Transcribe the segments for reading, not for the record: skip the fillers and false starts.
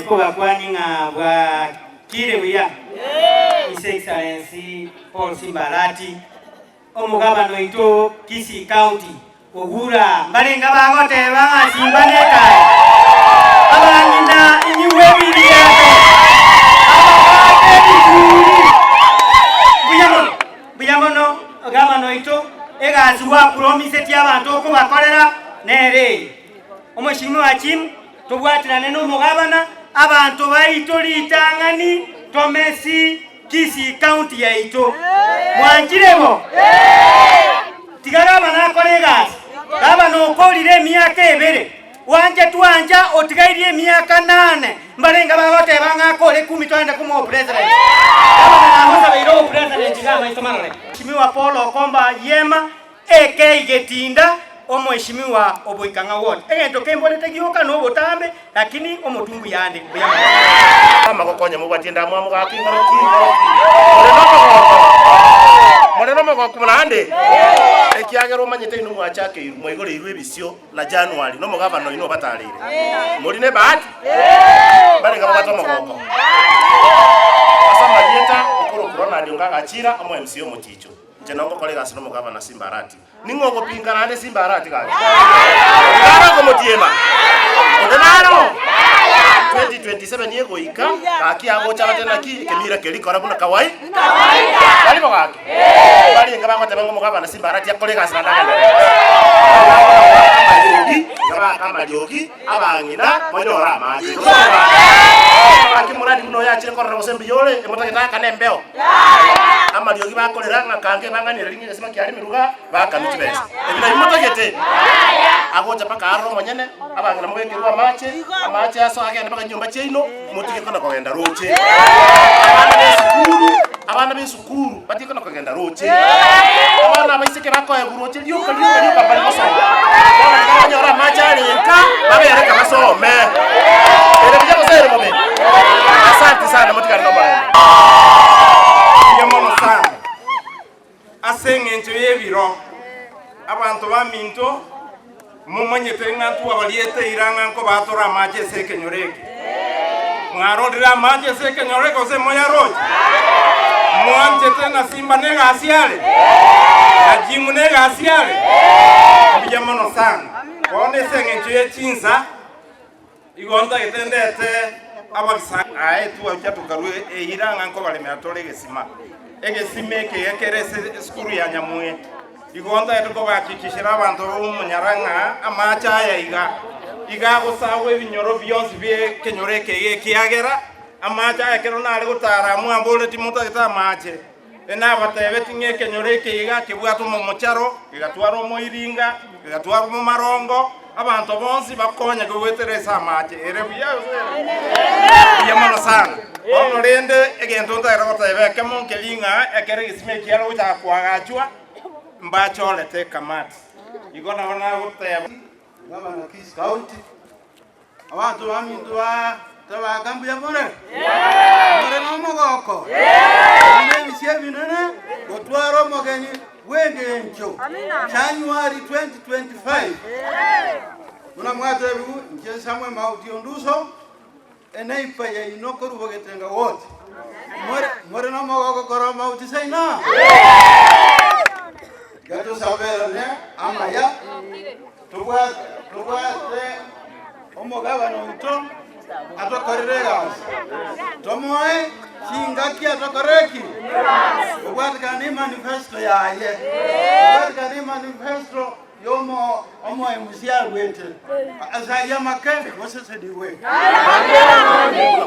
Kuba kwani ngabwa kirebuya His Excellency Paul Simbarati omugabano ito Kisii County ogura mbalenga bagote basimba nekaye abangina inyuwe biriyato buyamono ogabano ito egazuwa promise ti abantu okubakolera nere omushimu wa chimu tubwatirane n'omugabana abantu baito litangani tomesi Kisii County yaito mwanjirebo tigagaba nakolegas gaba nokolire emyaka ebere wanje twanja otigairie emyaka 8 mbalenga bagote bangakole 10 twende kumo president abamusa beiro president gama itomarale Mheshimiwa Paul Okomba Yema eke Getinda omweshimiwa oboikanga wote egento kembolete gioka no botambe lakini omutungu yande kama gokonya mubatinda mwamu gakingaro moreno mako kumande ekiagero omanyete ino mwachake mwigore irwe bisio la January no mugabano ino batarire morine bahati bale ngabo batoma goko asamba dieta okoro corona ndionga gachira omo MCO moticho jenongo kolega sino mugabana Simbarati ningo gopingana ne Simbarati kali ngara ko motiema ndanaro 2027 yego ika aki agocha batena ki kemira keliko arabuna kawaida bali bogake bali ngaba ngote bango mugabana Simbarati akolega sina ndanga ngaba kama jogi abangina mojora maji aki muradi kuno yachire korra bosembi yole emotageta kanembeo amariogi bakolera ngakange banganira ringi sima kyari miruga bakamiti bese ebina imotagete agocha paka aro monyene abangina mugekirwa amache aso agenda paka nyumba cheino mutike kona kogenda roche abana besukuru batike kona kogenda roche abana baiseke bakoye guroche lyoka bali masoma banyora machari nka babere kamasome ere bijako sere mobe asante sana mutikana nomba yamono sana asengencho yebiro abantu baminto mumanyete ngantu abaliete iranga nko batora maje sekenyoreke mwarondira maje sekenyoreke ose moya roje mwanjete na Simba nega asiale ajimu nega asiale yamono sana one sengencho yechinza igonda getendete abakisa aetu akyatukarwe iranga nko bale metole gesima egesime kekerese skuru ya nyamwe igonda etuko bakikishira abantu umunyaranga amacha ya iga gosawe binyoro byonsi bye kenyoreke kiagera amacha ya kero nale gutara mu ambole timuta gita mache ena batebe tinge kenyoreke iga kibwatu mu mocharo igatwaro mu iringa igatwaro mu marongo abantu bonsi bakonya gweteresa amache ere yamono sana ono rende egento ntara batebe kemo kelinga ekere gisime kialo utakwagachwa mbacholete kamati igona wana guteba ngabana Kisii County abantu bamindwa tabagambuya more no mogoko nebisie binene gotwaro mogenyi wengencho January 2025 muna mwatebu nje samwe mauti onduso eneipa ya inoko rubogetenga wote more no mogoko koro mauti saina gato sabera ne amaya tubwa omugabano ito atokoreregas tomoe chingaki atokoreki ubwatikani manifesto yaye ubwatikani manifesto yomo omo emusia gwete asaya make wasesediwe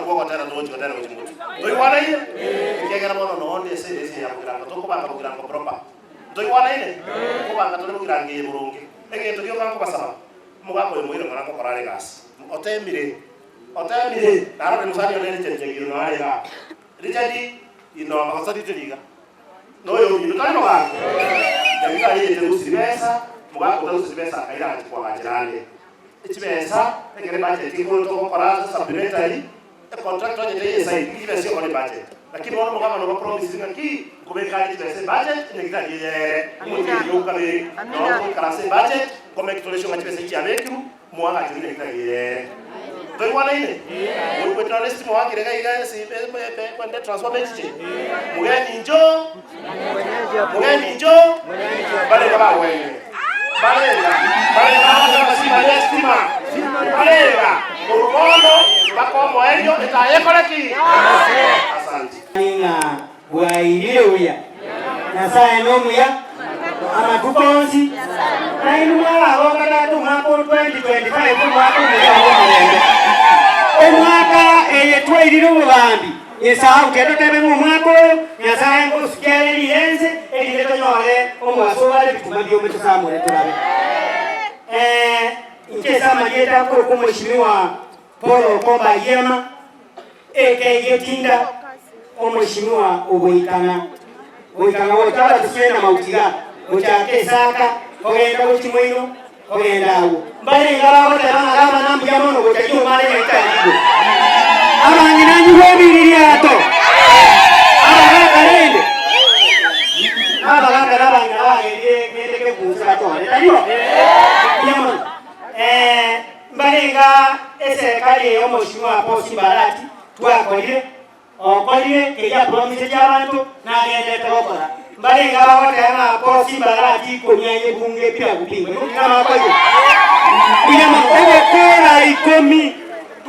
kwa tara nojo tara mutu doi wana ile kegera bono no onde ese ya kugira to ko banga kugira ko propa doi wana ile ko banga to kugira ngi burungi egento kyo kanko basaba mugambo mwire mwana ko korale gas otemire daro musani ole chenjegiro no alega rijadi ino makasadi teliga no yo ni tano ga yanga ile terusibesa mugambo terusibesa kaira kwa gajirande itibesa egere budget ko to ko korale supplementary contract on the side ile sio kwa budget lakini wao mugambo no promise ngaki kubeka ile budget ni kitali yere muti yukale no karase budget comme que les choses qui avec nous moi la télé Doi wana ile. Uri kwetu na stimu wake rega igaya si kwende transformer je. Mugeni njo. Bale kama wewe. Balega si bale stima. Balega. Urumono bakomo enyo itayekoleki. Asante. Ninga waile uya. Nasa enomu ya amatukonzi. Na inu mwala wakata tu mwako 2025 mwako mwaka. Omwaka eyetwairire obambi. Yesa uketo tebe mu mwako nyasaye ngo sikere lienze elileto nyole omwaso bale bituma byo meto samure tulabe. Nkesa majeta ko mheshimiwa Paul Komba Yema Yetinda omheshimiwa Oboikana wotala tusena mautiga ochake saka ogenda kuchimwino ogenda awo mbale ngaba batana ngaba nambu yamono gotakiyo male yitayigo abangi nanyi bobiriri ato abakalende nabangi ngende kunsika tone taliyo yamono mbalenga eserikali y'omheshimiwa Paul Simbarati twakolire okolire keja promise y'abantu n'agenda okora mbalenga abawotera Paul Simbarati konyaye bunge pia kupinga kama kwa hiyo yamono okora ikomi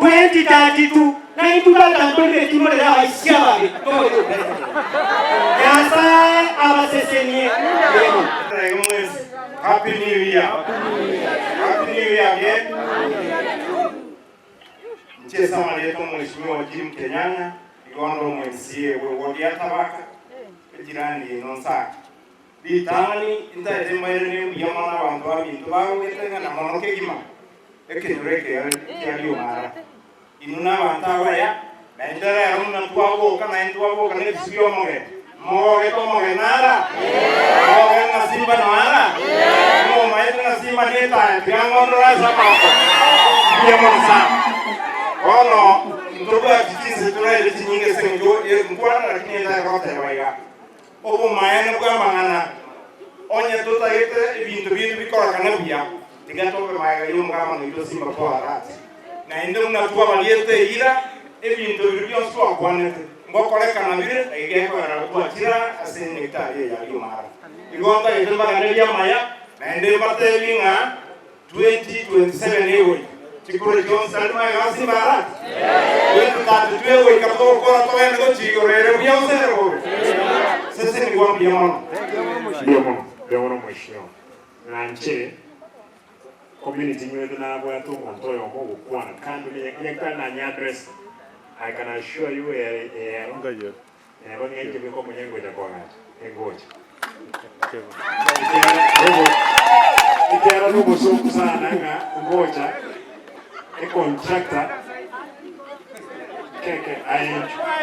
2032 na itulata mbele timole la waishababe todo yasa abasesenie Happy New Year. Happy New Year again. Mcheza maleto mheshimiwa Jim Kenyanya, igondo MCA wodi atabaka jirani nonsa. Bitani inta emayene yamana bantu abintu bawe tenga na monoke gima. Ekenyureke yali umara. Inuna bantawa ya bendera ya runa tuwabo kana sio moge. Moge to moge nara. Moge na simba nara. Mo maete na simba neta triangle rasa pako. Dia monsa. Ono ndoba kitisi tunaile tinyinge senjo mkwana lakini nda rote waiga. Obo maene kwa mangana. Onye tota yete bintu bikora kana bia. Tiga tobe maiga yum kama no simba kwa rati. Na ende unatuwa waliete ira ebintu bibyo swa kwanete. Ngokoleka na vile egeko na kwa tira asini itaye ya yumara. Igonda yedema ngaleja maya na ende matelinga 2027 ewe. Chikure Johnson ma gasi mara. Wetu tatu twewe kato ko to ene go chigorere bya usero. Sese ni kwa bya mono mwisho. Nanche community mwetu na bwa to montoyo mo kwana kandu ni kana nya address. I can assure you Ronnie will come and go to Congress. Itiara no boso sana nga ngoja e contractor keke